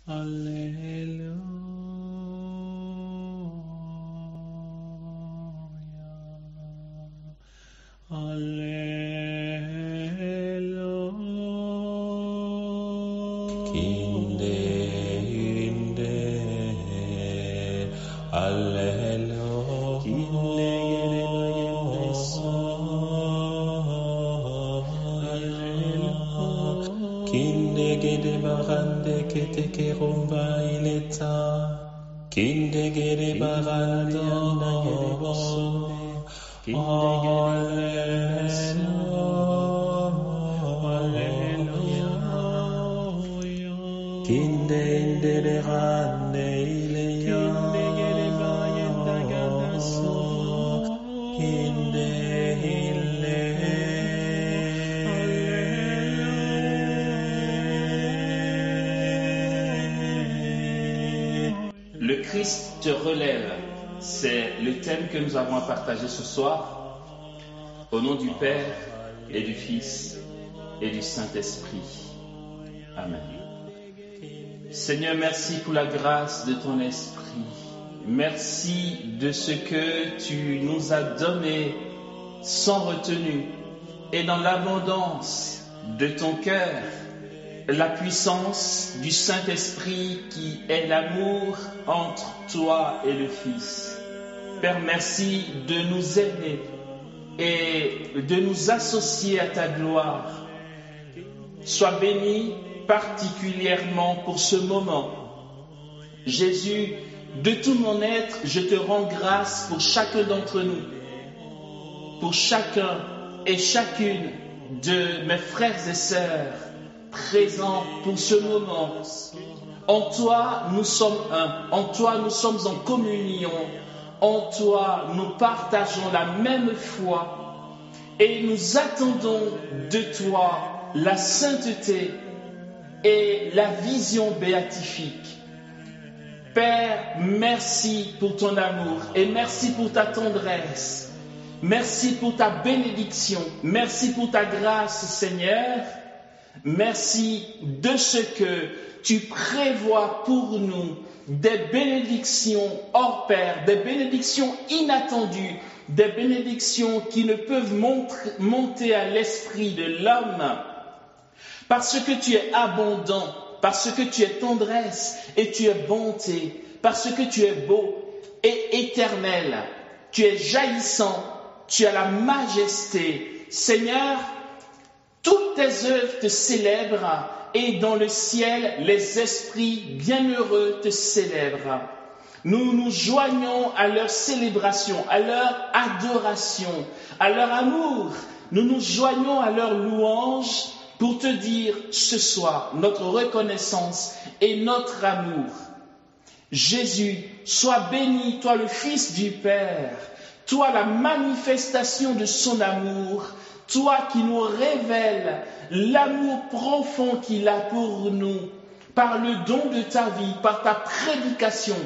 Alléluia. Alléluia. Kinde, inde, Alléluia. Kinde gere bayende so. Alléluia. Kinde gede barande kete kerumba ileta. Kinde gede baranda gede bosone. Kinde gede Kinde indere rande ileya. Kinde gere bayenda gada so. Kinde ille. Le Christ te relève, c'est le thème que nous avons à partager ce soir, au nom du Père et du Fils et du Saint-Esprit. Amen. Seigneur, merci pour la grâce de ton Esprit. Merci de ce que tu nous as donné sans retenue et dans l'abondance de ton cœur, la puissance du Saint-Esprit qui est l'amour entre toi et le Fils. Père, merci de nous aider et de nous associer à ta gloire. Sois béni particulièrement pour ce moment. Jésus, de tout mon être, je te rends grâce pour chacun d'entre nous, pour chacun et chacune de mes frères et sœurs présents pour ce moment. En toi, nous sommes un. En toi, nous sommes en communion. En toi, nous partageons la même foi et nous attendons de toi la sainteté et la vision béatifique. Père, merci pour ton amour et merci pour ta tendresse. Merci pour ta bénédiction. Merci pour ta grâce, Seigneur. Merci de ce que tu prévois pour nous des bénédictions hors pair, des bénédictions inattendues, des bénédictions qui ne peuvent monter à l'esprit de l'homme. Parce que tu es abondant, parce que tu es tendresse et tu es bonté, parce que tu es beau et éternel, tu es jaillissant, tu as la majesté. Seigneur, toutes tes œuvres te célèbrent et dans le ciel, les esprits bienheureux te célèbrent. Nous nous joignons à leur célébration, à leur adoration, à leur amour. Nous nous joignons à leur louange pour te dire ce soir notre reconnaissance et notre amour. Jésus, sois béni, toi le Fils du Père, toi la manifestation de son amour, toi qui nous révèles l'amour profond qu'il a pour nous, par le don de ta vie, par ta prédication,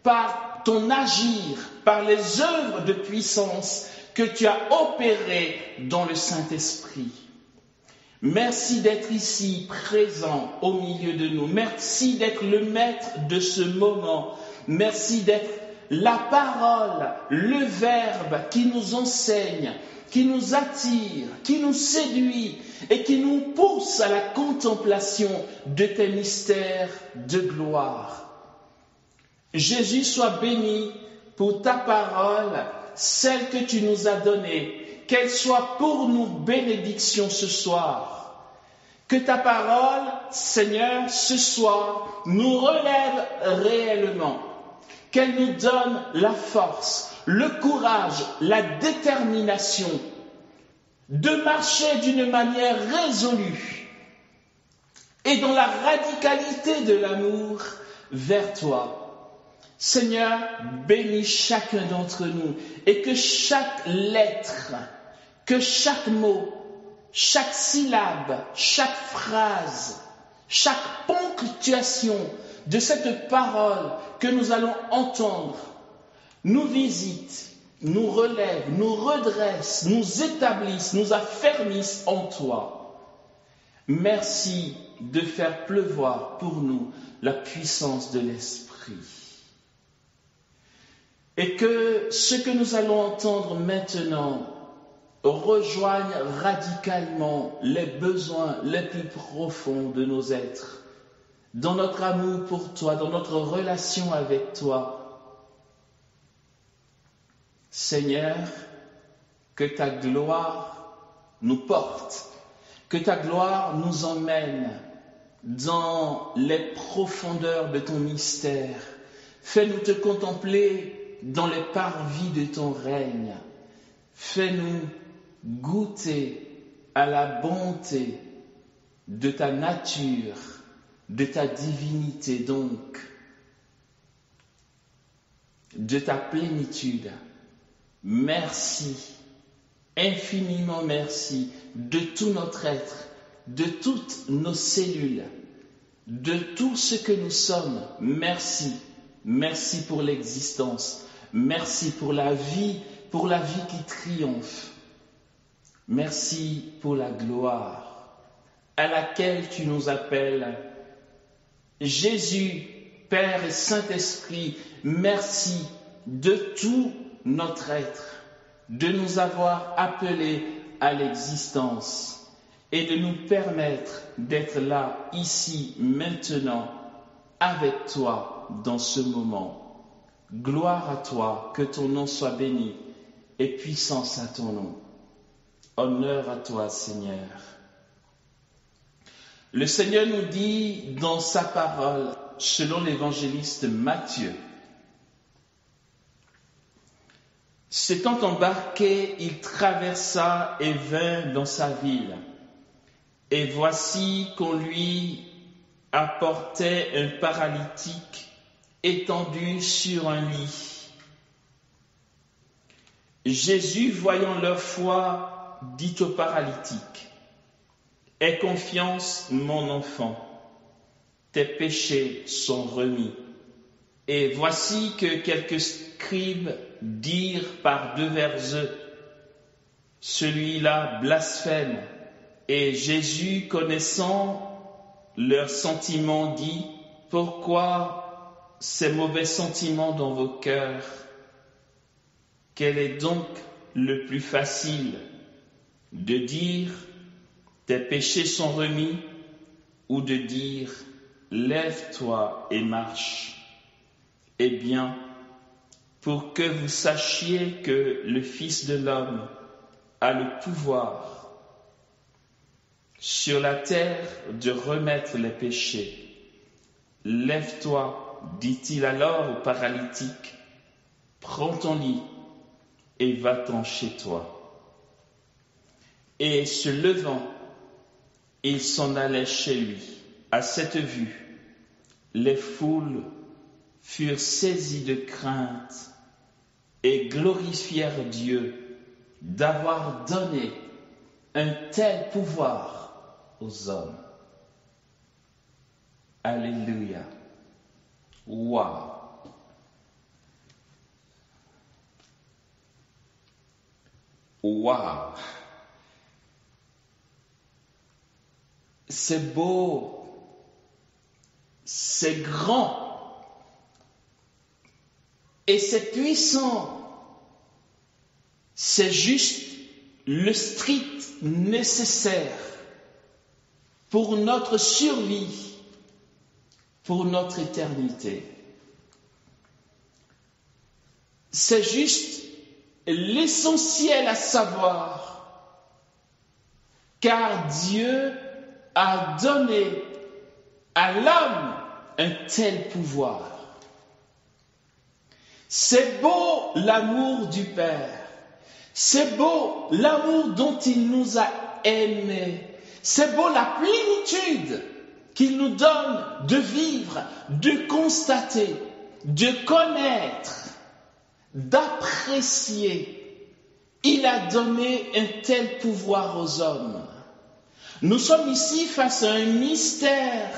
par ton agir, par les œuvres de puissance que tu as opérées dans le Saint-Esprit. Merci d'être ici, présent au milieu de nous. Merci d'être le maître de ce moment. Merci d'être la parole, le Verbe qui nous enseigne, qui nous attire, qui nous séduit et qui nous pousse à la contemplation de tes mystères de gloire. Jésus, sois béni pour ta parole, celle que tu nous as donnée, qu'elle soit pour nous bénédiction ce soir. Que ta parole, Seigneur, ce soir, nous relève réellement. Qu'elle nous donne la force, le courage, la détermination de marcher d'une manière résolue et dans la radicalité de l'amour vers toi. Seigneur, bénis chacun d'entre nous et que chaque lettre, que chaque mot, chaque syllabe, chaque phrase, chaque ponctuation de cette parole que nous allons entendre nous visite, nous relève, nous redresse, nous établisse, nous affermisse en toi. Merci de faire pleuvoir pour nous la puissance de l'Esprit. Et que ce que nous allons entendre maintenant rejoigne radicalement les besoins les plus profonds de nos êtres, dans notre amour pour toi, dans notre relation avec toi. Seigneur, que ta gloire nous porte, que ta gloire nous emmène dans les profondeurs de ton mystère. Fais-nous te contempler dans les parvis de ton règne. Fais-nous goûter à la bonté de ta nature, de ta divinité donc, de ta plénitude. Merci, infiniment merci, de tout notre être, de toutes nos cellules, de tout ce que nous sommes. Merci, merci pour l'existence, merci pour la vie qui triomphe. Merci pour la gloire à laquelle tu nous appelles. Jésus, Père et Saint-Esprit, merci de tout notre être, de nous avoir appelés à l'existence et de nous permettre d'être là, ici, maintenant, avec toi dans ce moment. Gloire à toi, que ton nom soit béni et puissance à ton nom. Honneur à toi, Seigneur. Le Seigneur nous dit dans sa parole, selon l'évangéliste Matthieu, s'étant embarqué, il traversa et vint dans sa ville. Et voici qu'on lui apportait un paralytique étendu sur un lit. Jésus, voyant leur foi, dit au paralytique, « Aie confiance, mon enfant, tes péchés sont remis. » Et voici que quelques scribes dirent par devers eux, « Celui-là blasphème. » Et Jésus, connaissant leurs sentiments, dit, « Pourquoi ces mauvais sentiments dans vos cœurs? Quel est donc le plus facile, de dire « Tes péchés sont remis » ou de dire « Lève-toi et marche ». Eh bien, pour que vous sachiez que le Fils de l'homme a le pouvoir sur la terre de remettre les péchés, lève-toi, dit-il alors au paralytique, prends ton lit et va-t'en chez toi. Et se levant, il s'en allait chez lui. À cette vue, les foules furent saisies de crainte et glorifièrent Dieu d'avoir donné un tel pouvoir aux hommes. Alléluia. Waouh. Waouh. C'est beau, c'est grand et c'est puissant. C'est juste le strict nécessaire pour notre survie, pour notre éternité. C'est juste l'essentiel à savoir, car Dieu a donné à l'homme un tel pouvoir. C'est beau l'amour du Père. C'est beau l'amour dont il nous a aimés. C'est beau la plénitude qu'il nous donne de vivre, de constater, de connaître, d'apprécier. Il a donné un tel pouvoir aux hommes. Nous sommes ici face à un mystère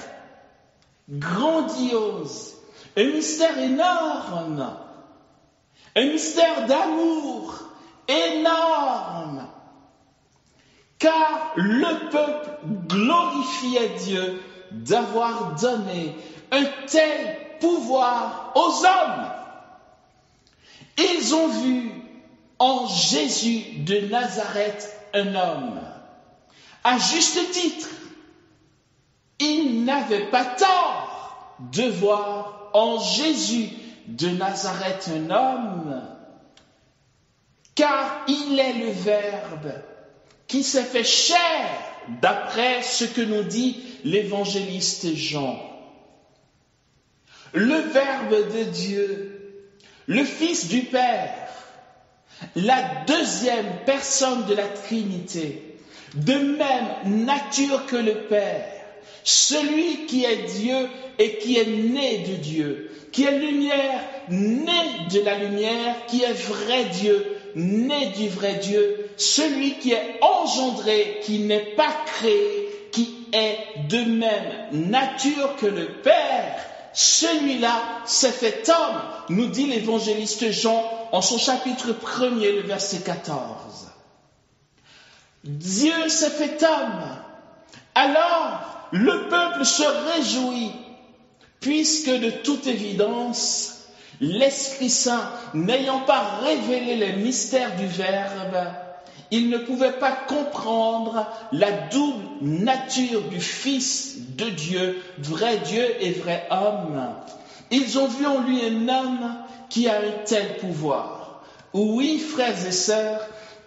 grandiose, un mystère énorme, un mystère d'amour énorme, car le peuple glorifiait Dieu d'avoir donné un tel pouvoir aux hommes. Ils ont vu en Jésus de Nazareth un homme. À juste titre, ils n'avaient pas tort de voir en Jésus de Nazareth un homme, car il est le Verbe qui s'est fait chair, d'après ce que nous dit l'évangéliste Jean. Le Verbe de Dieu, le Fils du Père, la deuxième personne de la Trinité, de même nature que le Père, celui qui est Dieu et qui est né de Dieu, qui est lumière, né de la lumière, qui est vrai Dieu, né du vrai Dieu, celui qui est engendré, qui n'est pas créé, qui est de même nature que le Père, celui-là s'est fait homme, nous dit l'évangéliste Jean en son chapitre 1er, le verset 14. Dieu s'est fait homme. Alors, le peuple se réjouit, puisque de toute évidence, l'Esprit Saint, n'ayant pas révélé les mystères du Verbe, il ne pouvait pas comprendre la double nature du Fils de Dieu, vrai Dieu et vrai homme. Ils ont vu en lui un homme qui a un tel pouvoir. Oui, frères et sœurs,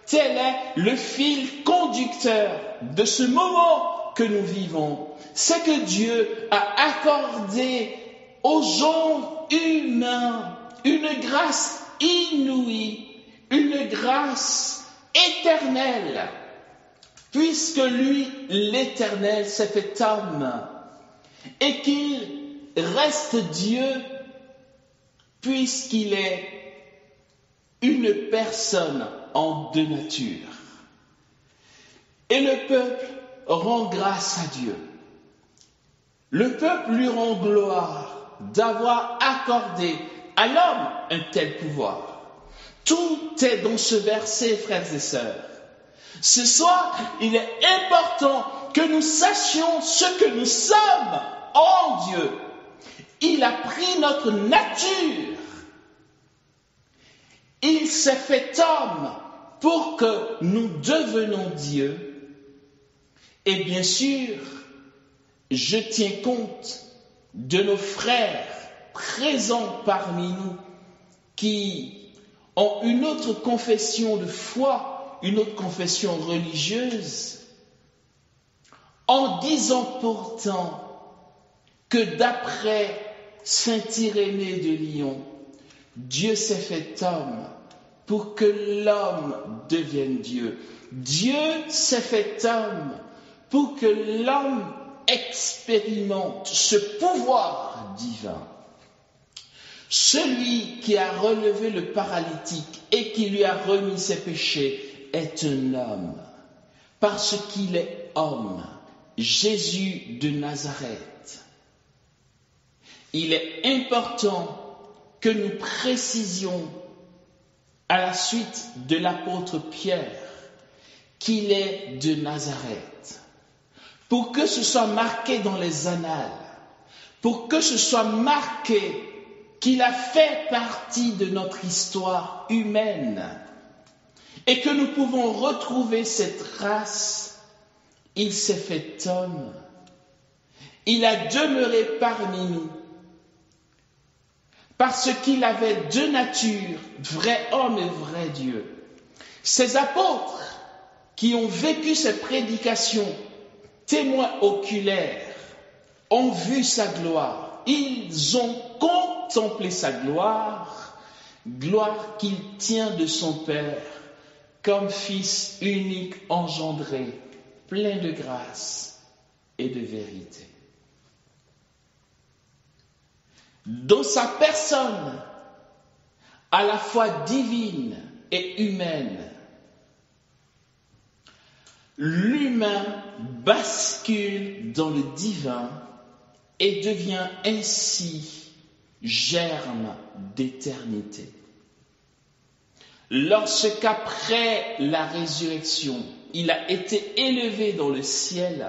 tel est le fil conducteur de ce moment que nous vivons. C'est que Dieu a accordé au genre humain une grâce inouïe, une grâce éternelle, puisque lui, l'Éternel, s'est fait homme, et qu'il reste Dieu, puisqu'il est une personne en deux natures. Et le peuple rend grâce à Dieu. Le peuple lui rend gloire d'avoir accordé à l'homme un tel pouvoir. Tout est dans ce verset, frères et sœurs. Ce soir, il est important que nous sachions ce que nous sommes en Dieu. Il a pris notre nature. Il s'est fait homme pour que nous devenions Dieu. Et bien sûr, je tiens compte de nos frères présents parmi nous qui ont une autre confession de foi, une autre confession religieuse, en disant pourtant que d'après saint Irénée de Lyon, Dieu s'est fait homme pour que l'homme devienne Dieu. Dieu s'est fait homme pour que l'homme expérimente ce pouvoir divin. Celui qui a relevé le paralytique et qui lui a remis ses péchés est un homme, parce qu'il est homme, Jésus de Nazareth. Il est important que nous précisions à la suite de l'apôtre Pierre qu'il est de Nazareth, pour que ce soit marqué dans les annales, pour que ce soit marqué qu'il a fait partie de notre histoire humaine et que nous pouvons retrouver cette race. Il s'est fait homme, il a demeuré parmi nous parce qu'il avait deux natures, vrai homme et vrai Dieu. Ces apôtres qui ont vécu ces prédications, témoins oculaires, ont vu sa gloire, ils ont contemplé sa gloire, gloire qu'il tient de son Père, comme Fils unique engendré, plein de grâce et de vérité. Dans sa personne, à la fois divine et humaine, l'humain bascule dans le divin et devient ainsi germe d'éternité. Lorsqu'après la résurrection, il a été élevé dans le ciel,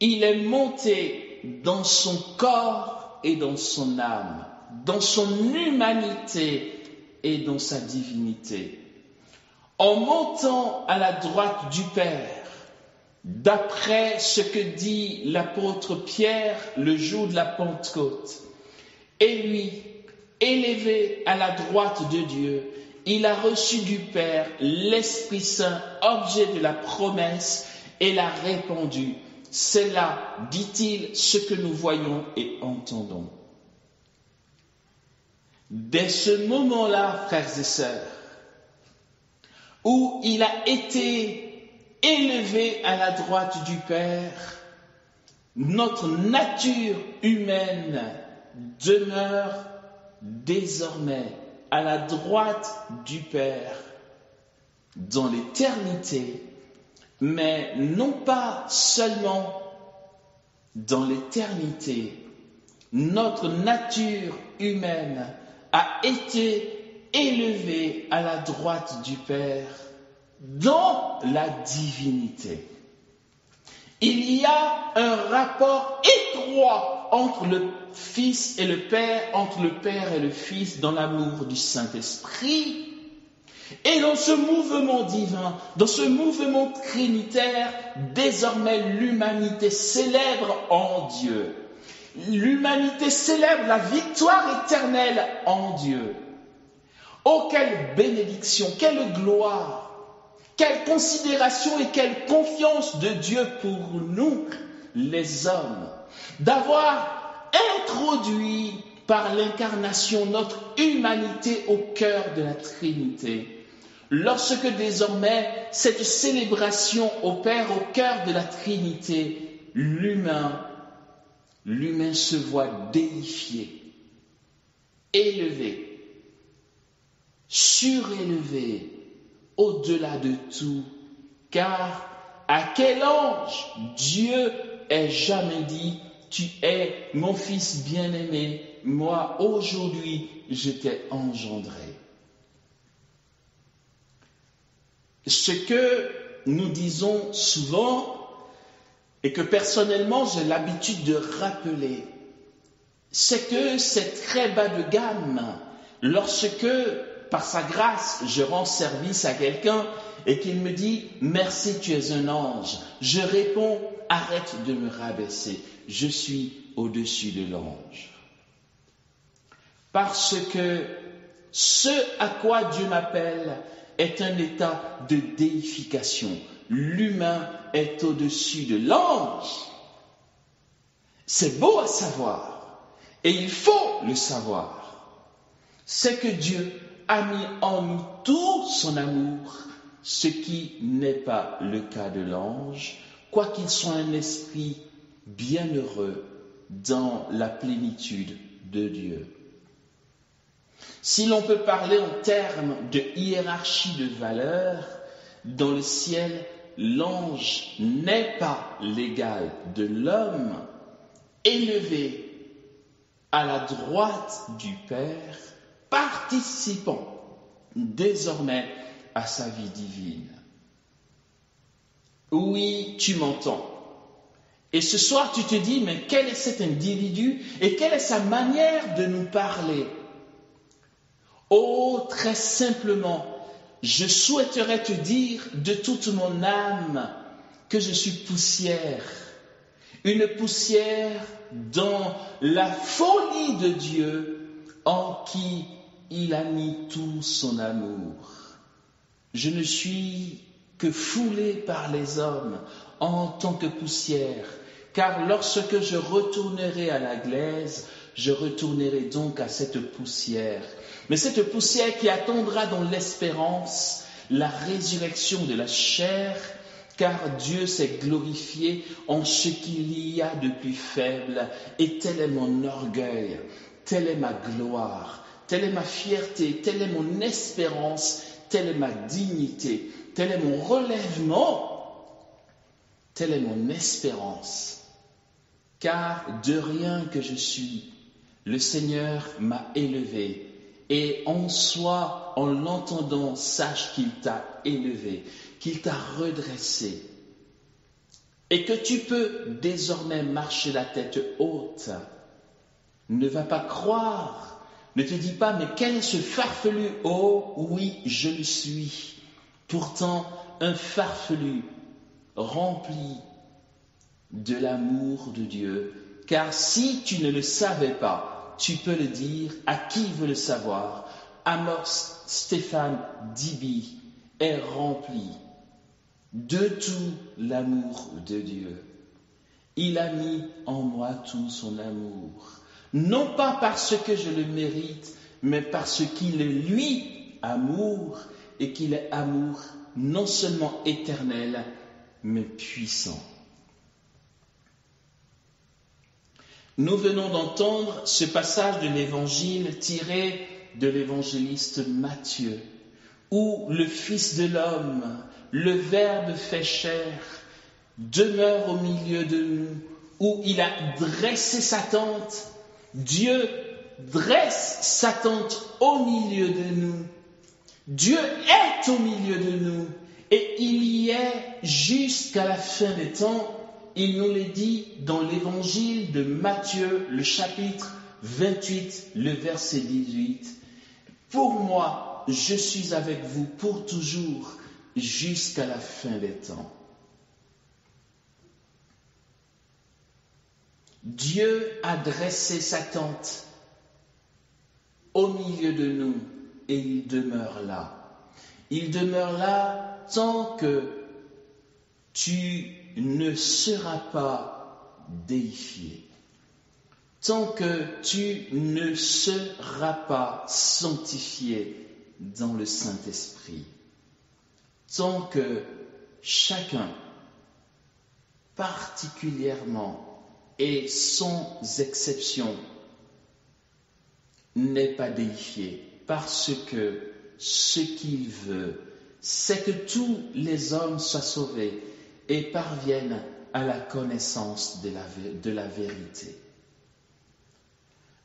Il est monté dans son corps et dans son âme, dans son humanité et dans sa divinité. En montant à la droite du Père, d'après ce que dit l'apôtre Pierre le jour de la Pentecôte, et lui, élevé à la droite de Dieu, il a reçu du Père l'Esprit Saint, objet de la promesse, et l'a répandu. C'est là, dit-il, ce que nous voyons et entendons. Dès ce moment-là, frères et sœurs, où il a été élevé à la droite du Père, notre nature humaine demeure désormais à la droite du Père dans l'éternité, mais non pas seulement dans l'éternité. Notre nature humaine a été élevée à la droite du Père dans la divinité. Il y a un rapport étroit entre le Fils et le Père, entre le Père et le Fils dans l'amour du Saint-Esprit. Et dans ce mouvement divin, dans ce mouvement trinitaire, désormais l'humanité célèbre en Dieu. L'humanité célèbre la victoire éternelle en Dieu. Oh, quelle bénédiction, quelle gloire! Quelle considération et quelle confiance de Dieu pour nous, les hommes, d'avoir introduit par l'incarnation notre humanité au cœur de la Trinité. Lorsque désormais cette célébration opère au cœur de la Trinité, l'humain se voit déifié, élevé, surélevé, au-delà de tout, car à quel ange Dieu ait jamais dit « Tu es mon fils bien-aimé, moi aujourd'hui je t'ai engendré ». Ce que nous disons souvent et que personnellement j'ai l'habitude de rappeler, c'est que c'est très bas de gamme lorsque par sa grâce, je rends service à quelqu'un et qu'il me dit « Merci, tu es un ange ». Je réponds « Arrête de me rabaisser, je suis au-dessus de l'ange ». Parce que ce à quoi Dieu m'appelle est un état de déification. L'humain est au-dessus de l'ange. C'est beau à savoir et il faut le savoir. C'est que Dieu a mis en nous tout son amour, ce qui n'est pas le cas de l'ange, quoiqu'il soit un esprit bienheureux dans la plénitude de Dieu. Si l'on peut parler en termes de hiérarchie de valeurs, dans le ciel, l'ange n'est pas l'égal de l'homme, élevé à la droite du Père, participant désormais à sa vie divine. Oui, tu m'entends. Et ce soir, tu te dis, mais quel est cet individu et quelle est sa manière de nous parler? Oh, très simplement, je souhaiterais te dire de toute mon âme que je suis poussière. Une poussière dans la folie de Dieu en qui il a mis tout son amour. Je ne suis que foulé par les hommes en tant que poussière, car lorsque je retournerai à la glaise, je retournerai donc à cette poussière. Mais cette poussière qui attendra dans l'espérance la résurrection de la chair, car Dieu s'est glorifié en ce qu'il y a de plus faible, et tel est mon orgueil, telle est ma gloire, telle est ma fierté, telle est mon espérance, telle est ma dignité, tel est mon relèvement, telle est mon espérance. Car de rien que je suis, le Seigneur m'a élevé, et en soi, en l'entendant, sache qu'il t'a élevé, qu'il t'a redressé. et que tu peux désormais marcher la tête haute. Ne va pas croire, ne te dis pas, mais quel est ce farfelu? Oh oui, je le suis. Pourtant, un farfelu rempli de l'amour de Dieu. Car si tu ne le savais pas, tu peux le dire à qui veut le savoir. Amos Stéphane Dibi est rempli de tout l'amour de Dieu. Il a mis en moi tout son amour. Non pas parce que je le mérite, mais parce qu'il est lui amour et qu'il est amour non seulement éternel, mais puissant. Nous venons d'entendre ce passage de l'Évangile tiré de l'évangéliste Matthieu, où le Fils de l'homme, le Verbe fait chair, demeure au milieu de nous, où il a dressé sa tente. Dieu dresse sa tente au milieu de nous. Dieu est au milieu de nous et il y est jusqu'à la fin des temps. Il nous le dit dans l'évangile de Matthieu, le chapitre 28, le verset 18. Pour moi, je suis avec vous pour toujours jusqu'à la fin des temps. Dieu a dressé sa tente au milieu de nous et il demeure là. Il demeure là tant que tu ne seras pas déifié, tant que tu ne seras pas sanctifié dans le Saint-Esprit, tant que chacun, particulièrement et sans exception, n'est pas déifié, parce que ce qu'il veut, c'est que tous les hommes soient sauvés et parviennent à la connaissance de la vérité.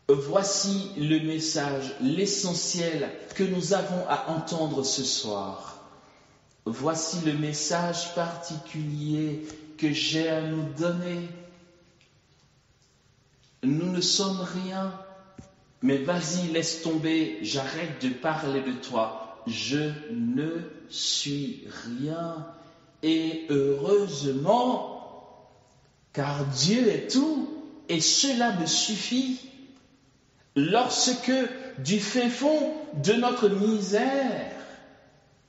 Voici le message, l'essentiel que nous avons à entendre ce soir. Voici le message particulier que j'ai à nous donner. Nous ne sommes rien, mais vas-y, laisse tomber, j'arrête de parler de toi. Je ne suis rien. Et heureusement, car Dieu est tout, et cela me suffit. Lorsque, du fin fond de notre misère,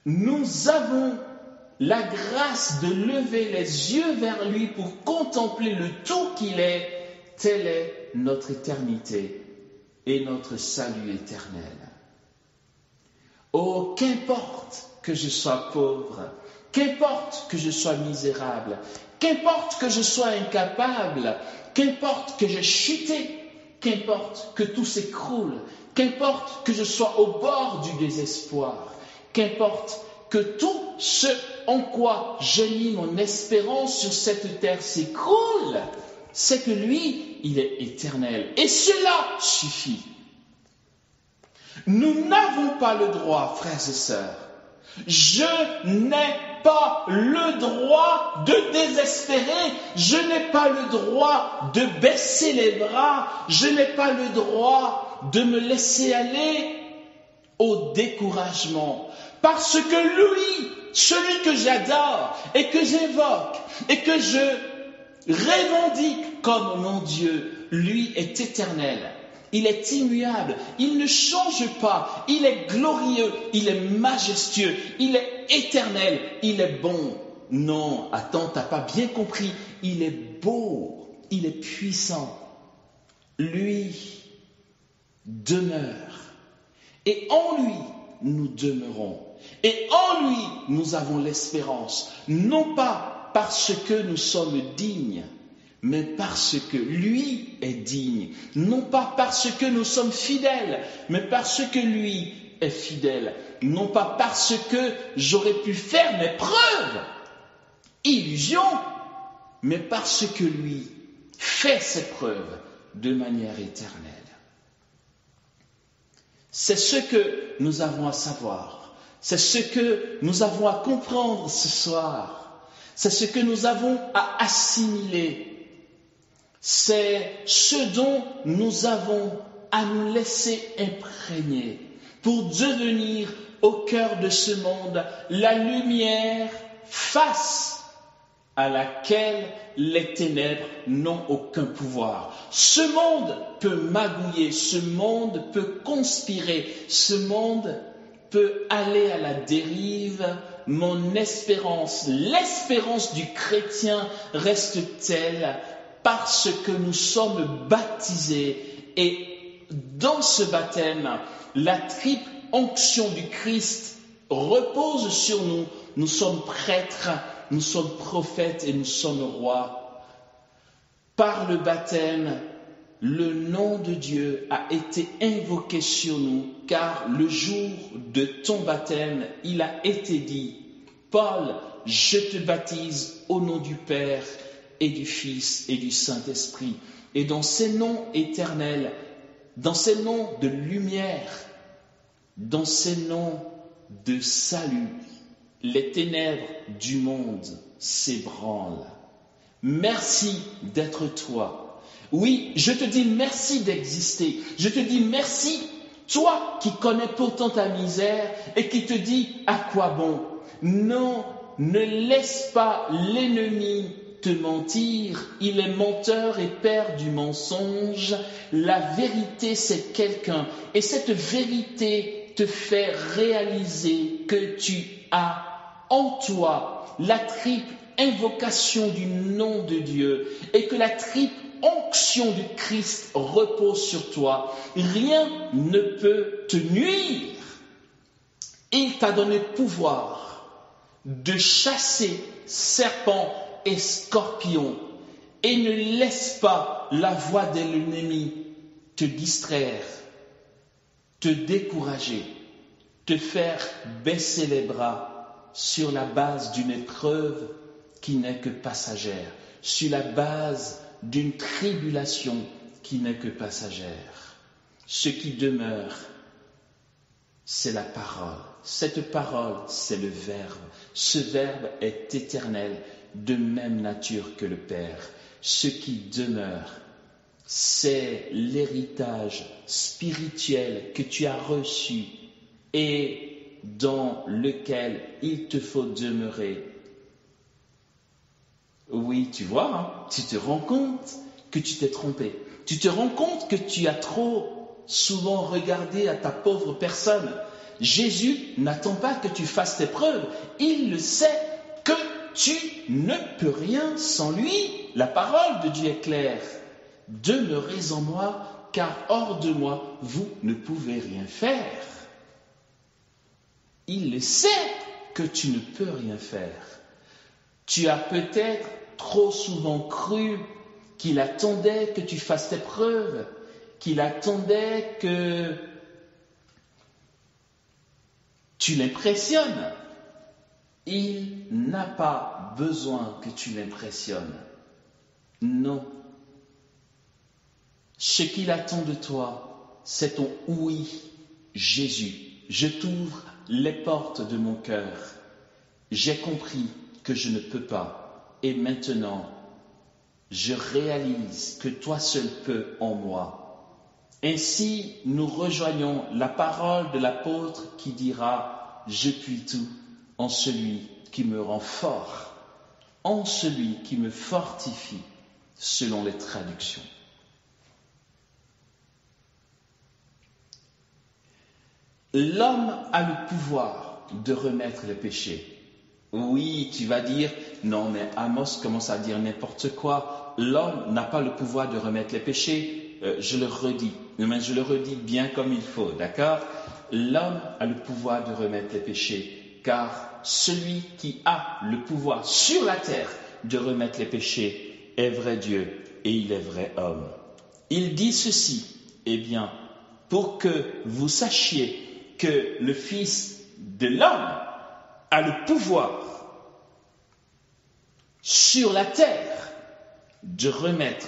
nous avons la grâce de lever les yeux vers lui pour contempler le tout qu'il est, telle est notre éternité et notre salut éternel. Oh, qu'importe que je sois pauvre, qu'importe que je sois misérable, qu'importe que je sois incapable, qu'importe que j'ai chuté, qu'importe que tout s'écroule, qu'importe que je sois au bord du désespoir, qu'importe que tout ce en quoi j'ai mis mon espérance sur cette terre s'écroule, c'est que lui, il est éternel. Et cela suffit. Nous n'avons pas le droit, frères et sœurs, je n'ai pas le droit de désespérer, je n'ai pas le droit de baisser les bras, je n'ai pas le droit de me laisser aller au découragement. Parce que lui, celui que j'adore et que j'évoque et que je revendique comme mon Dieu, lui est éternel. Il est immuable, il ne change pas, il est glorieux, il est majestueux, il est éternel, il est bon. Non, attends, t'as pas bien compris, il est beau, il est puissant. Lui demeure. Et en lui, nous demeurons. Et en lui, nous avons l'espérance. Non pas parce que nous sommes dignes, mais parce que lui est digne. Non pas parce que nous sommes fidèles, mais parce que lui est fidèle. Non pas parce que j'aurais pu faire mes preuves, illusion, mais parce que lui fait ses preuves de manière éternelle. C'est ce que nous avons à savoir. C'est ce que nous avons à comprendre ce soir. C'est ce que nous avons à assimiler. C'est ce dont nous avons à nous laisser imprégner pour devenir au cœur de ce monde la lumière face à laquelle les ténèbres n'ont aucun pouvoir. Ce monde peut magouiller, ce monde peut conspirer, ce monde peut aller à la dérive. Mon espérance, l'espérance du chrétien reste telle parce que nous sommes baptisés et dans ce baptême, la triple onction du Christ repose sur nous. Nous sommes prêtres, nous sommes prophètes et nous sommes rois. Par le baptême, le nom de Dieu a été invoqué sur nous, car le jour de ton baptême, il a été dit, Paul, je te baptise au nom du Père et du Fils et du Saint-Esprit. Et dans ces noms éternels, dans ces noms de lumière, dans ces noms de salut, les ténèbres du monde s'ébranlent. Merci d'être toi. Oui, je te dis merci d'exister. Je te dis merci, toi qui connais pourtant ta misère et qui te dis à quoi bon. Non, ne laisse pas l'ennemi te mentir. Il est menteur et père du mensonge. La vérité, c'est quelqu'un. Et cette vérité te fait réaliser que tu as en toi la triple invocation du nom de Dieu et que la triple onction du Christ repose sur toi. Rien ne peut te nuire. Il t'a donné pouvoir de chasser serpents et scorpions et ne laisse pas la voix de l'ennemi te distraire, te décourager, te faire baisser les bras sur la base d'une épreuve qui n'est que passagère, sur la base d'une tribulation qui n'est que passagère. Ce qui demeure, c'est la parole. Cette parole, c'est le Verbe. Ce Verbe est éternel, de même nature que le Père. Ce qui demeure, c'est l'héritage spirituel que tu as reçu et dans lequel il te faut demeurer. Oui, tu vois, tu te rends compte que tu t'es trompé. Tu te rends compte que tu as trop souvent regardé à ta pauvre personne. Jésus n'attend pas que tu fasses tes preuves. Il le sait que tu ne peux rien sans lui. La parole de Dieu est claire. Demeurez en moi, car hors de moi, vous ne pouvez rien faire. Il le sait que tu ne peux rien faire. Tu as peut-être trop souvent cru qu'il attendait que tu fasses tes preuves, qu'il attendait que tu l'impressionnes. Il n'a pas besoin que tu l'impressionnes. Non. Ce qu'il attend de toi, c'est ton oui, Jésus. Je t'ouvre les portes de mon cœur. J'ai compris que je ne peux pas. Et maintenant, je réalise que toi seul peux en moi. Ainsi, nous rejoignons la parole de l'apôtre qui dira « Je puis tout en celui qui me rend fort, en celui qui me fortifie » selon les traductions. L'homme a le pouvoir de remettre les péchés. Oui, tu vas dire, non mais Amos commence à dire n'importe quoi. L'homme n'a pas le pouvoir de remettre les péchés. Je le redis, mais je le redis bien comme il faut, d'accord? L'homme a le pouvoir de remettre les péchés, car celui qui a le pouvoir sur la terre de remettre les péchés est vrai Dieu et il est vrai homme. Il dit ceci, eh bien, pour que vous sachiez que le Fils de l'homme a le pouvoir sur la terre de remettre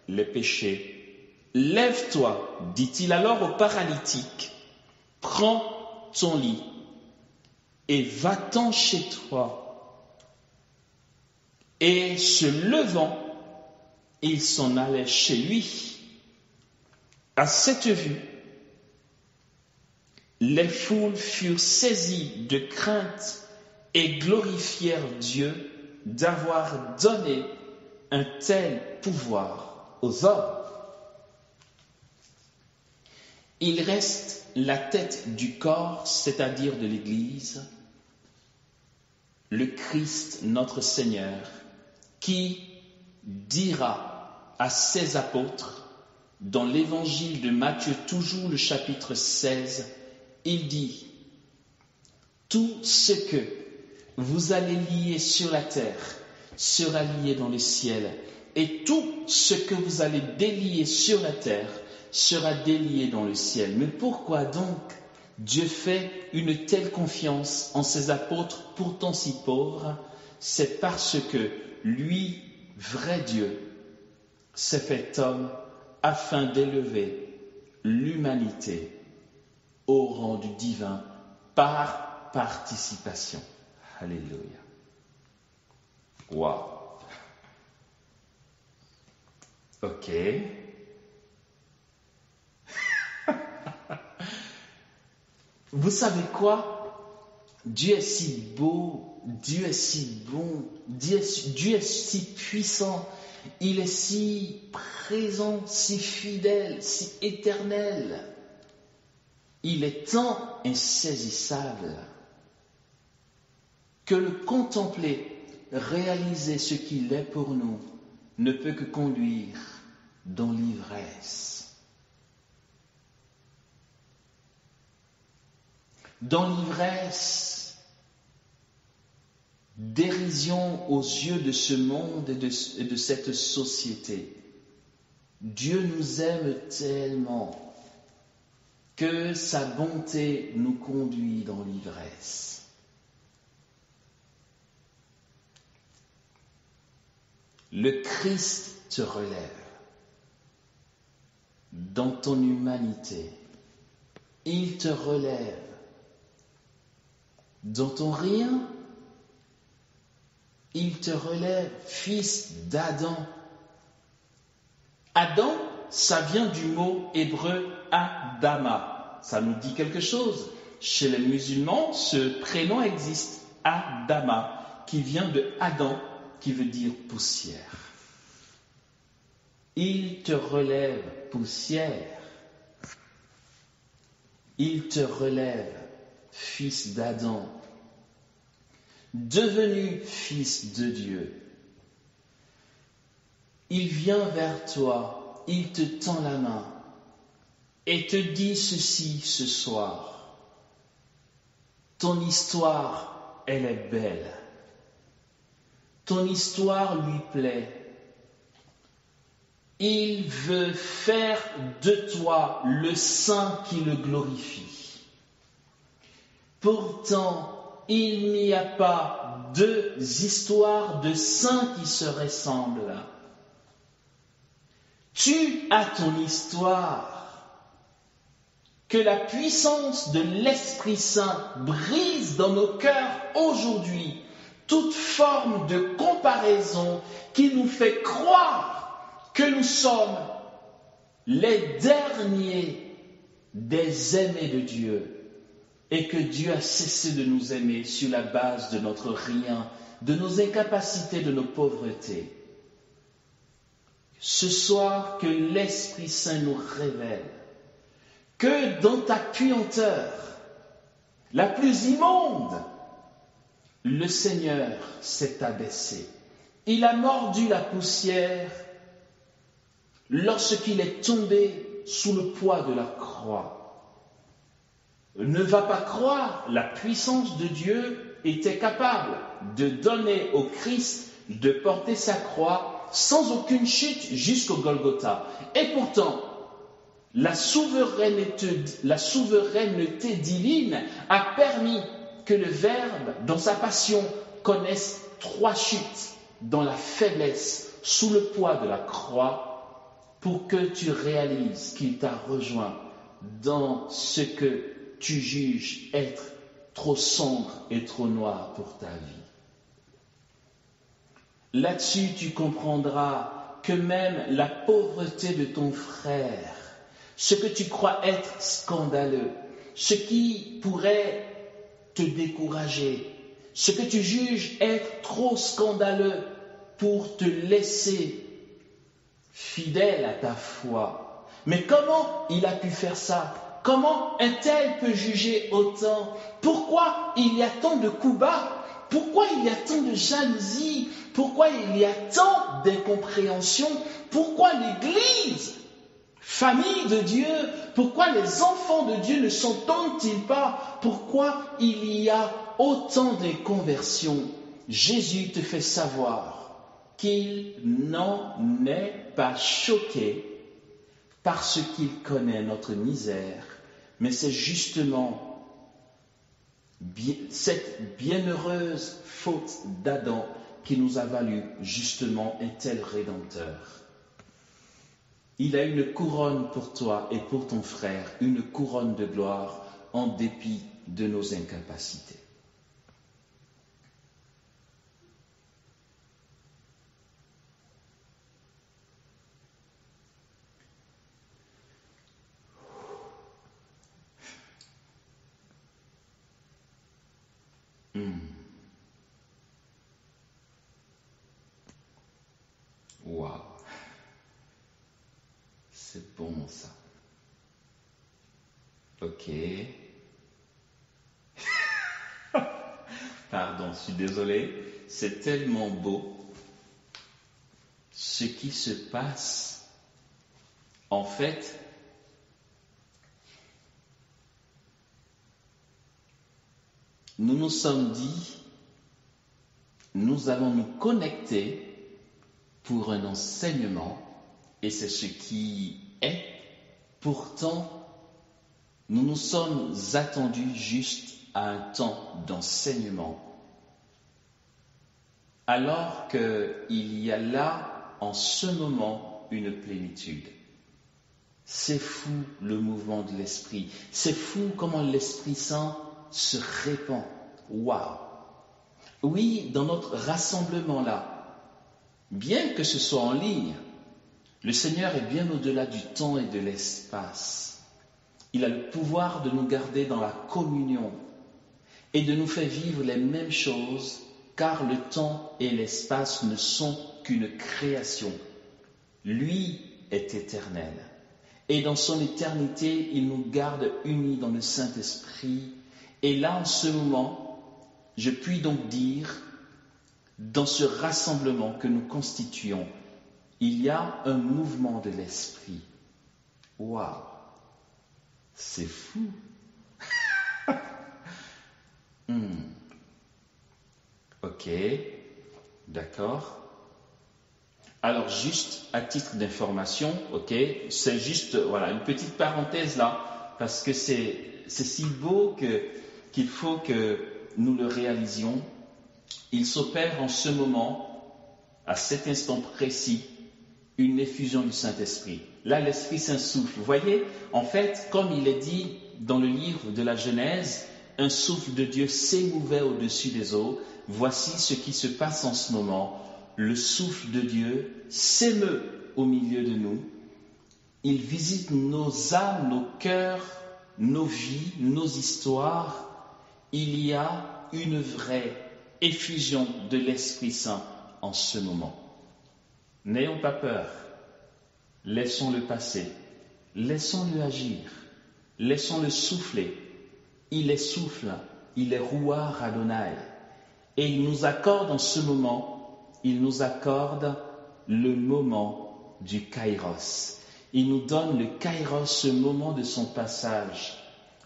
les péchés. Lève-toi, dit-il alors au paralytique, prends ton lit et va-t'en chez toi. Et se levant, il s'en allait chez lui. À cette vue, les foules furent saisies de crainte et glorifièrent Dieu d'avoir donné un tel pouvoir aux hommes. Il reste la tête du corps, c'est-à-dire de l'Église, le Christ notre Seigneur, qui dira à ses apôtres, dans l'évangile de Matthieu, toujours le chapitre 16, il dit « Tout ce que vous allez lier sur la terre sera lié dans le ciel, et tout ce que vous allez délier sur la terre sera délié dans le ciel. » Mais pourquoi donc Dieu fait une telle confiance en ses apôtres pourtant si pauvres? C'est parce que lui, vrai Dieu, s'est fait homme afin d'élever l'humanité au rang du divin par participation. Alléluia. Wow. Ok. Vous savez quoi? Dieu est si beau, Dieu est si bon, Dieu est si puissant, il est si présent, si fidèle, si éternel. Il est tant insaisissable que le contempler, réaliser ce qu'il est pour nous, ne peut que conduire dans l'ivresse. Dans l'ivresse, dérision aux yeux de ce monde et de cette société. Dieu nous aime tellement que sa bonté nous conduit dans l'ivresse. Le Christ te relève dans ton humanité. Il te relève dans ton rien. Il te relève, fils d'Adam. Adam, ça vient du mot hébreu Adama. Ça nous dit quelque chose. Chez les musulmans, ce prénom existe, Adama, qui vient de Adam, qui veut dire poussière. Il te relève, poussière. Il te relève, fils d'Adam, devenu fils de Dieu. Il vient vers toi, il te tend la main et te dit ceci ce soir. Ton histoire, elle est belle. Ton histoire lui plaît. Il veut faire de toi le saint qui le glorifie. Pourtant, il n'y a pas deux histoires de saints qui se ressemblent. Tu as ton histoire. Que la puissance de l'Esprit Saint brise dans nos cœurs aujourd'hui toute forme de comparaison qui nous fait croire que nous sommes les derniers des aimés de Dieu et que Dieu a cessé de nous aimer sur la base de notre rien, de nos incapacités, de nos pauvretés. Ce soir, que l'Esprit Saint nous révèle que dans ta puanteur la plus immonde, le Seigneur s'est abaissé. Il a mordu la poussière lorsqu'il est tombé sous le poids de la croix. Ne va pas croire, la puissance de Dieu était capable de donner au Christ de porter sa croix sans aucune chute jusqu'au Golgotha. Et pourtant, la souveraineté divine a permis que le Verbe, dans sa passion, connaisse 3 chutes dans la faiblesse, sous le poids de la croix, pour que tu réalises qu'il t'a rejoint dans ce que tu juges être trop sombre et trop noir pour ta vie. Là-dessus, tu comprendras que même la pauvreté de ton frère, ce que tu crois être scandaleux, ce qui pourrait te décourager, ce que tu juges être trop scandaleux pour te laisser fidèle à ta foi. Mais comment il a pu faire ça? Comment un tel peut juger autant? Pourquoi il y a tant de coups bas? Pourquoi il y a tant de jalousie? Pourquoi il y a tant d'incompréhension? Pourquoi l'Église, famille de Dieu, pourquoi les enfants de Dieu ne s'entendent-ils pas? Pourquoi il y a autant de conversions? Jésus te fait savoir qu'il n'en est pas choqué parce qu'il connaît notre misère, mais c'est justement cette bienheureuse faute d'Adam qui nous a valu justement un tel Rédempteur. Il a une couronne pour toi et pour ton frère, une couronne de gloire en dépit de nos incapacités. Waouh, c'est bon ça. Ok. Pardon, je suis désolé. C'est tellement beau ce qui se passe. En fait, nous nous sommes dit, nous allons nous connecter pour un enseignement, et c'est ce qui est. Pourtant, nous nous sommes attendus juste à un temps d'enseignement, alors qu'il y a là, en ce moment, une plénitude. C'est fou le mouvement de l'Esprit. C'est fou comment l'Esprit Saint se répand. Waouh! Oui, dans notre rassemblement là, bien que ce soit en ligne, le Seigneur est bien au-delà du temps et de l'espace. Il a le pouvoir de nous garder dans la communion et de nous faire vivre les mêmes choses, car le temps et l'espace ne sont qu'une création. Lui est éternel. Et dans son éternité, il nous garde unis dans le Saint-Esprit. Et là, en ce moment, je puis donc dire, dans ce rassemblement que nous constituons, il y a un mouvement de l'Esprit. Waouh! C'est fou! Ok, d'accord. Alors juste à titre d'information, ok, c'est juste voilà une petite parenthèse là, parce que c'est si beau qu'il faut que nous le réalisions. Il s'opère en ce moment, à cet instant précis, une effusion du Saint-Esprit. Là, l'Esprit Saint souffle. Vous voyez, en fait, comme il est dit dans le livre de la Genèse, un souffle de Dieu s'émouvait au-dessus des eaux. Voici ce qui se passe en ce moment. Le souffle de Dieu s'émeut au milieu de nous. Il visite nos âmes, nos cœurs, nos vies, nos histoires. Il y a une vraie effusion de l'Esprit Saint en ce moment. N'ayons pas peur. Laissons-le passer. Laissons-le agir. Laissons-le souffler. Il est souffle. Il est Ruach Adonai. Et il nous accorde en ce moment, il nous accorde le moment du Kairos. Il nous donne le Kairos, ce moment de son passage.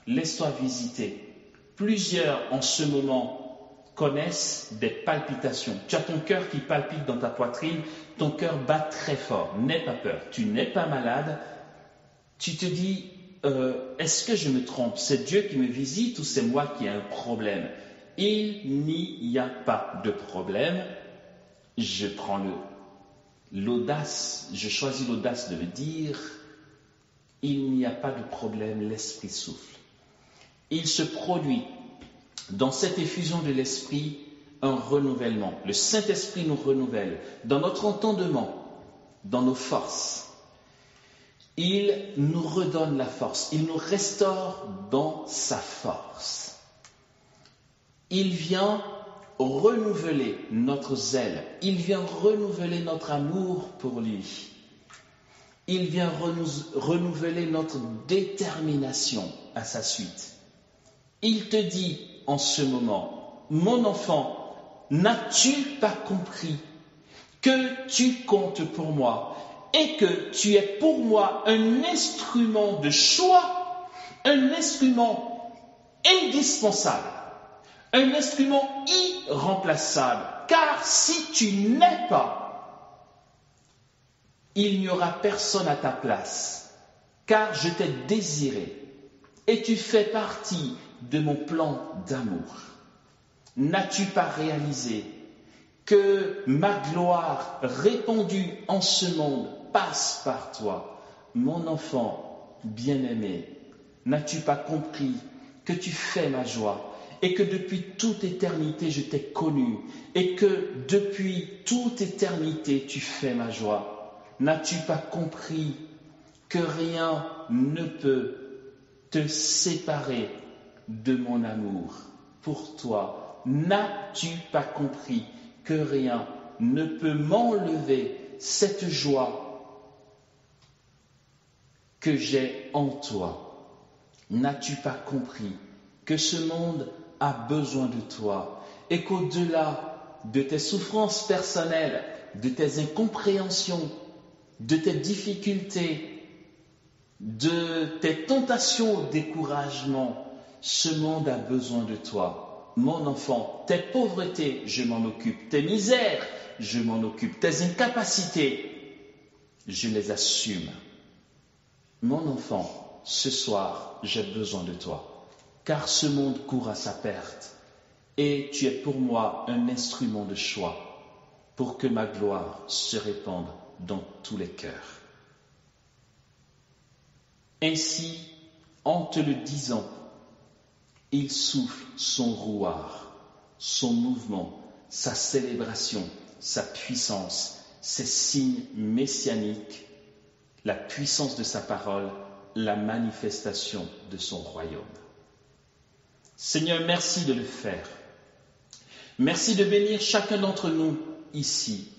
Laisse-toi visiter. Plusieurs en ce moment connaissent des palpitations. Tu as ton cœur qui palpite dans ta poitrine, ton cœur bat très fort. N'aie pas peur, tu n'es pas malade. Tu te dis, est-ce que je me trompe? C'est Dieu qui me visite ou c'est moi qui ai un problème? Il n'y a pas de problème. Je prends l'audace, je choisis l'audace de le dire. Il n'y a pas de problème, l'Esprit souffle. Il se produit dans cette effusion de l'Esprit un renouvellement. Le Saint-Esprit nous renouvelle dans notre entendement, dans nos forces. Il nous redonne la force, il nous restaure dans sa force. Il vient renouveler notre zèle, il vient renouveler notre amour pour lui. Il vient renouveler notre détermination à sa suite. Il te dit en ce moment, mon enfant, n'as-tu pas compris que tu comptes pour moi et que tu es pour moi un instrument de choix, un instrument indispensable, un instrument irremplaçable, car si tu n'es pas, il n'y aura personne à ta place, car je t'ai désiré et tu fais partie de mon plan d'amour. N'as-tu pas réalisé que ma gloire répandue en ce monde passe par toi, mon enfant bien-aimé? N'as-tu pas compris que tu fais ma joie et que depuis toute éternité je t'ai connu et que depuis toute éternité tu fais ma joie? N'as-tu pas compris que rien ne peut te séparer de mon amour pour toi? N'as-tu pas compris que rien ne peut m'enlever cette joie que j'ai en toi? N'as-tu pas compris que ce monde a besoin de toi et qu'au-delà de tes souffrances personnelles, de tes incompréhensions, de tes difficultés, de tes tentations au découragement, ce monde a besoin de toi. Mon enfant, tes pauvretés, je m'en occupe. Tes misères, je m'en occupe. Tes incapacités, je les assume. Mon enfant, ce soir, j'ai besoin de toi, car ce monde court à sa perte, et tu es pour moi un instrument de choix pour que ma gloire se répande dans tous les cœurs. Ainsi, en te le disant, il souffle son rouard, son mouvement, sa célébration, sa puissance, ses signes messianiques, la puissance de sa parole, la manifestation de son royaume. Seigneur, merci de le faire. Merci de bénir chacun d'entre nous ici.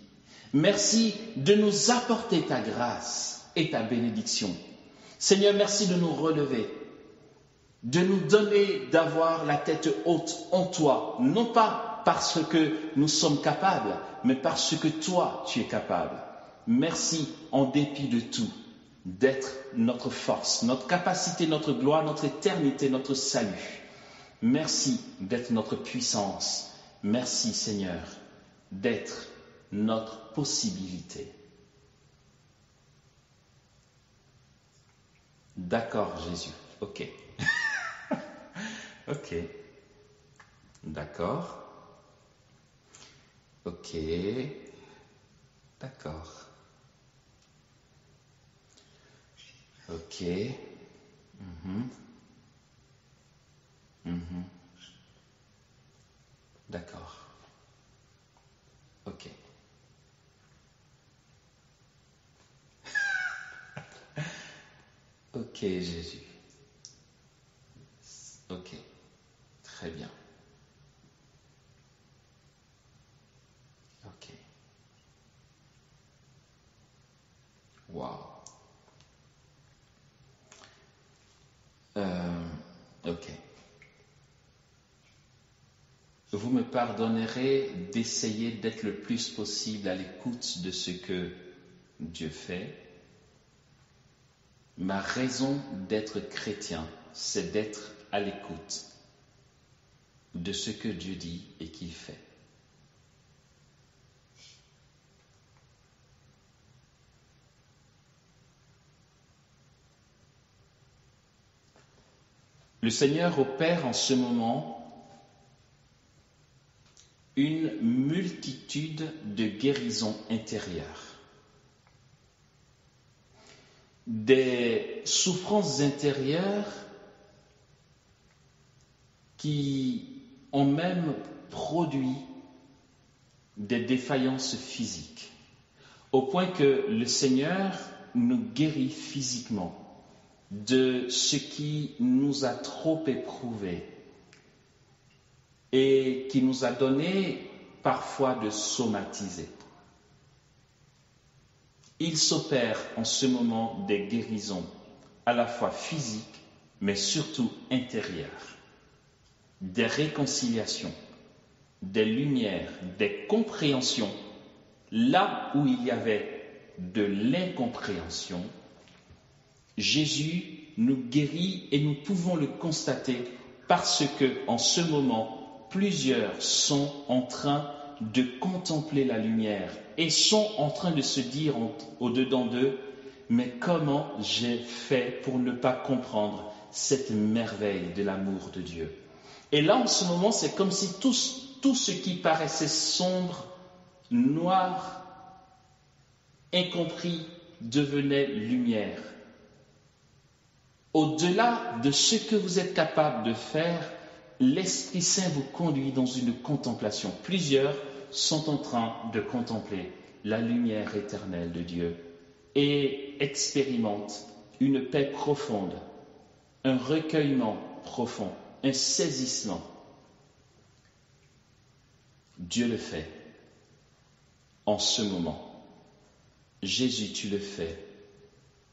Merci de nous apporter ta grâce et ta bénédiction. Seigneur, merci de nous relever, de nous donner d'avoir la tête haute en toi, non pas parce que nous sommes capables, mais parce que toi, tu es capable. Merci, en dépit de tout, d'être notre force, notre capacité, notre gloire, notre éternité, notre salut. Merci d'être notre puissance. Merci, Seigneur, d'être notre possibilité. D'accord, Jésus. Ok. Ok. D'accord. Ok. D'accord. Ok. D'accord. Ok. Ok, Jésus. Ok. Très bien. Ok. Wow. Ok. Vous me pardonnerez d'essayer d'être le plus possible à l'écoute de ce que Dieu fait. Ma raison d'être chrétien, c'est d'être à l'écoute de ce que Dieu dit et qu'il fait. Le Seigneur opère en ce moment une multitude de guérisons intérieures. Des souffrances intérieures qui ont même produit des défaillances physiques, au point que le Seigneur nous guérit physiquement de ce qui nous a trop éprouvés et qui nous a donné parfois de somatiser. Il s'opère en ce moment des guérisons à la fois physiques mais surtout intérieures, des réconciliations, des lumières, des compréhensions. Là où il y avait de l'incompréhension, Jésus nous guérit et nous pouvons le constater parce que, en ce moment, plusieurs sont en train de contempler la lumière et sont en train de se dire au-dedans d'eux, mais comment j'ai fait pour ne pas comprendre cette merveille de l'amour de Dieu. Et là, en ce moment, c'est comme si tout ce qui paraissait sombre, noir, incompris, devenait lumière. Au-delà de ce que vous êtes capable de faire, l'Esprit Saint vous conduit dans une contemplation. Plusieurs sont en train de contempler la lumière éternelle de Dieu et expérimentent une paix profonde, un recueillement profond, un saisissement. Dieu le fait en ce moment. Jésus, tu le fais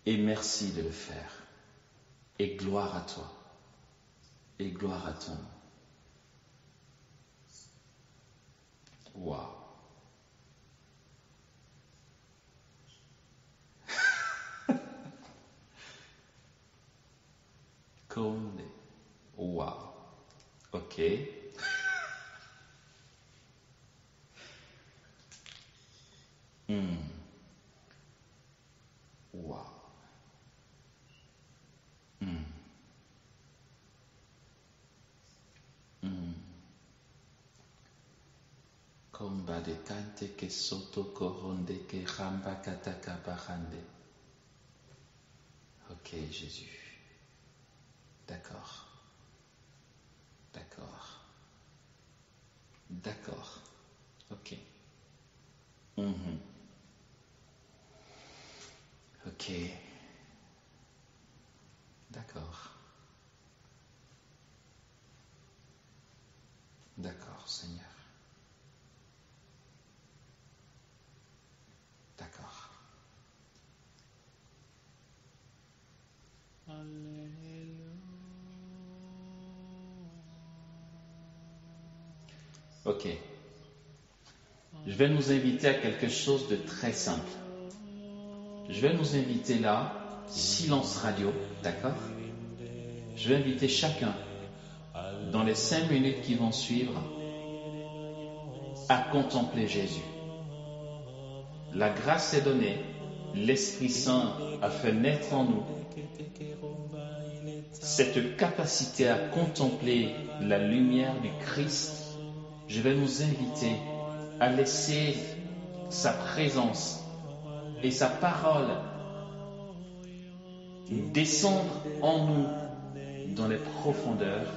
et merci de le faire. Et gloire à toi. Et gloire à ton nom. Waouh. Comme waouh. Ok. Waouh. Komba de kante ke soto koronde ke ramba kataka barande. Ok, Jésus. D'accord. D'accord. D'accord. Ok. Ok. D'accord. D'accord, Seigneur. D'accord. Ok. Je vais nous inviter à quelque chose de très simple. Je vais nous inviter là, silence radio, d'accord? Je vais inviter chacun, dans les 5 minutes qui vont suivre, à contempler Jésus. La grâce est donnée, l'Esprit Saint a fait naître en nous cette capacité à contempler la lumière du Christ. Je vais nous inviter à laisser sa présence et sa parole descendre en nous dans les profondeurs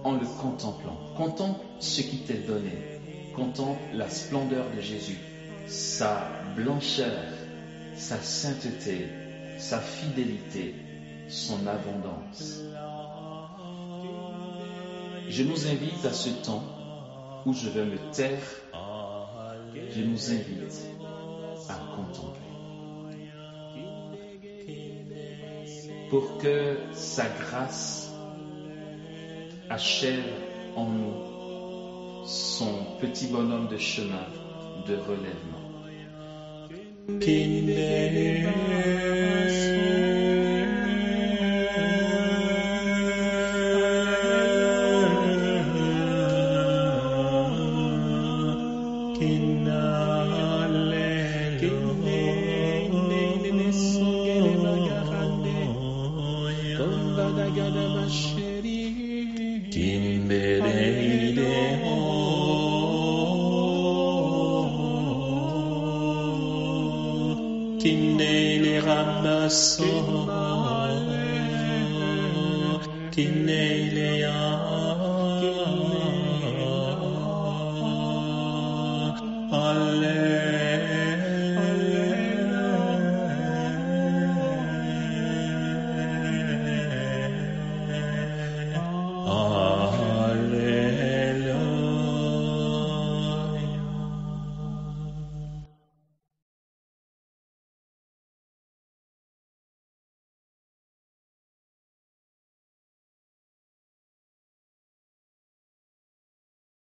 en le contemplant. Contemple ce qui t'est donné. Contemple la splendeur de Jésus, sa blancheur, sa sainteté, sa fidélité, son abondance. Je nous invite à ce temps où je vais me taire. Je nous invite à contempler. Pour que sa grâce achève en nous son petit bonhomme de chemin de relèvement. Kinele Ramaso Kinele